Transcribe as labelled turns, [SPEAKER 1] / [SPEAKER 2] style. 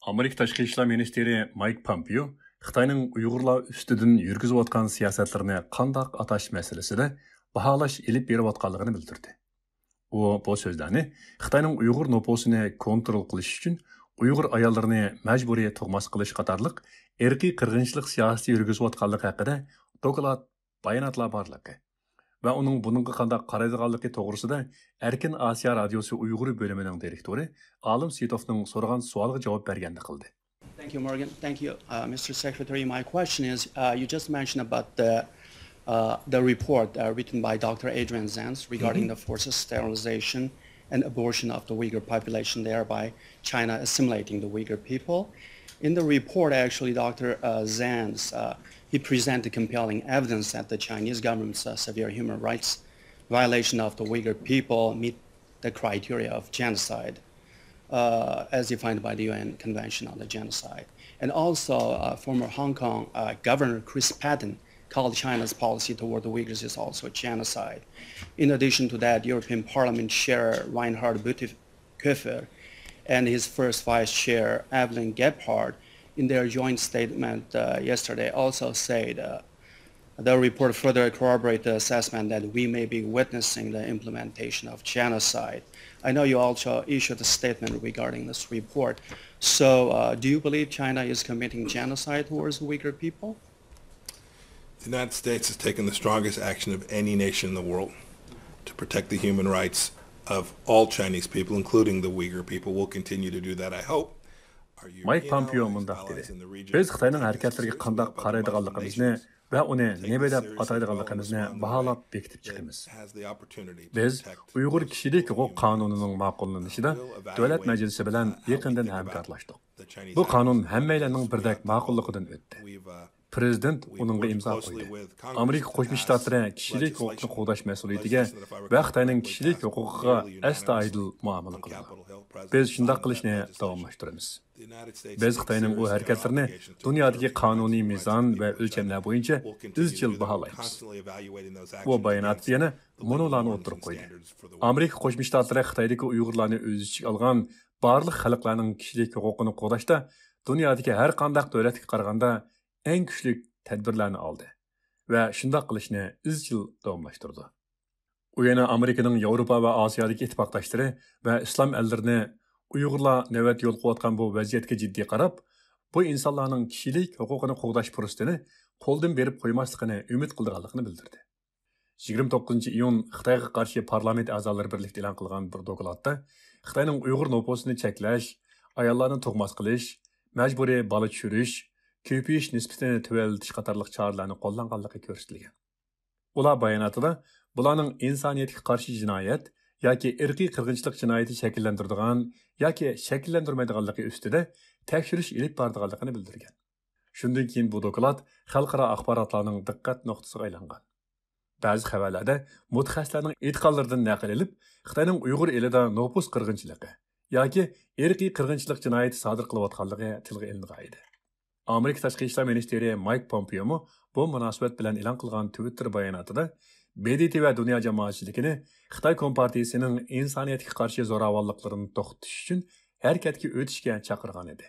[SPEAKER 1] Amerika Tashqi ishlar ministri Mike Pompeo Xitoyning Uyg'urlar ustidan yurgizayotgan siyosatlarini qandoq atash masalasida baholash ilib berayotganligini bildirdi. U bu so'zlarni Xitoyning Uyg'ur nopusini kontrol qilish uchun Uyg'ur ayollarini majburiy tug'mas qilish qatorliq irqiy qirg'inchilik siyosati yurgizayotganligi haqida doklad bayonotlar borligi va uning buningga qanday qaraydiganligi to'g'risida Erkin Osiyo radiosi Uyg'ur bo'limining direktori Alim Sitovning so'ragan savoliga javob berganda qildi.
[SPEAKER 2] Thank you, Morgan. Thank you, Mr. Secretary. My question is, you just mentioned about the report written by Dr. Adrian Zenz regarding the forced sterilization and abortion of the Uyghur population, thereby China assimilating the Uyghur people. In the report, actually, Dr. Zenz, he presented compelling evidence that the Chinese government's severe human rights violation of the Uyghur people meet the criteria of genocide, as defined by the UN Convention on the Genocide. And also, former Hong Kong Governor Chris Patten called China's policy toward the Uyghurs is also a genocide. In addition to that, European Parliament Chair Reinhard Bütikofer and his first Vice Chair Evelyn Gebhardt, in their joint statement yesterday, also said the report further corroborates the assessment that we may be witnessing the implementation of genocide. I know you also issued a statement regarding this report. So do you believe China is committing genocide towards the Uyghur people?
[SPEAKER 3] The United States has taken the strongest action of any nation in the world to protect the human rights of all Chinese people, including the Uyghur people. We'll continue to do that, I hope.
[SPEAKER 1] Mike Pompeo mundaq dedi. Biz Xitoyning harakatlariga qanday qaraydiganligimizni va uni nima deb ataydiganligimizni baholab bekitib chiqamiz. Biz Uyg'ur kishilik huquq qonunining ma'qullanishida davlat majlisi bilan yaqindan hamkorlashdik. Bu qonun hammalarning birdek ma'qulligidan o'tdi. Prezident uningga imzo qo'ydi. Amerika Qo'shma Shtatlari kishilik huquqni qo'llash mas'uliyatiga va Xitoyning kishilik huquqiga astoydil muomala qildi. Biz shunday qilishni davomlashtiramiz. Biz Xitoyning u harakatlarini dunyodagi qonuniy mezon va o'lchamlar bo'yicha izchil baholaymiz. Bu bayonot yana monolarni o'tirib qo'ydi. Amerika Qo'shma Shtatlari Xitoydagi Uyg'urlarni o'z ichiga olgan barliq xalqlarning kishilik huquqini qo'llashda dunyodagi har qanday davlatga qaraganda eng kuchli tadbirlarni oldi va shunday qilishni izchil davomlashtirdi. U yana Amerikaning Yevropa va Osiyodagi ittifoqdoshlari va islom ellerini Uyg'urlar navbat yo'l qo'yayotgan bu vaziyatga jiddiy qarab, bu insonlarning kishilik huquqini qo'llash fursatini qo'ldan berib qo'ymasligini umid qilganligini bildirdi. 29-iyun Xitoyga qarshi parlament a'zolari birlikda e'lon qilgan bir dokladda Xitoyning Uyg'ur nopusini cheklash, ayollarni tug'mas qilish, majburiy bola tushirish, ko'payish nisbatini tuvaltish qatorliq choralarni qo'llanganligi ko'rsatilgan. Ular bayonotida bularning insoniyatga qarshi jinoyat yoki irqiy qirg'inchilik jinoyati shakllantiradigan yoki shakllantirmaydiganligi ustida tekshirish ilib boradiganligini bildirgan. Shundan keyin bu doklad xalqaro axborotlarning diqqat nuqtasiga aylangan. Ba'zi xabarlarda mutaxassislarning e'tiqodlaridan naql edilib, Xitoyning Uyg'ur elida nopus qirg'inchiligi yoki irqiy qirg'inchilik jinoyati sodir qilayotganligi tilga ilingan edi. Amerika Tashqi ishlar ministri Mike Pompeo bu munosabat bilan e'lon qilgan Twitter bayonotida BDT va dunyo jamoatchiligini Xitoy Kompartiyasining insoniyatga qarshi zo'ravonliklarini to'xtatish uchun harakatga o'tishga chaqirgan edi.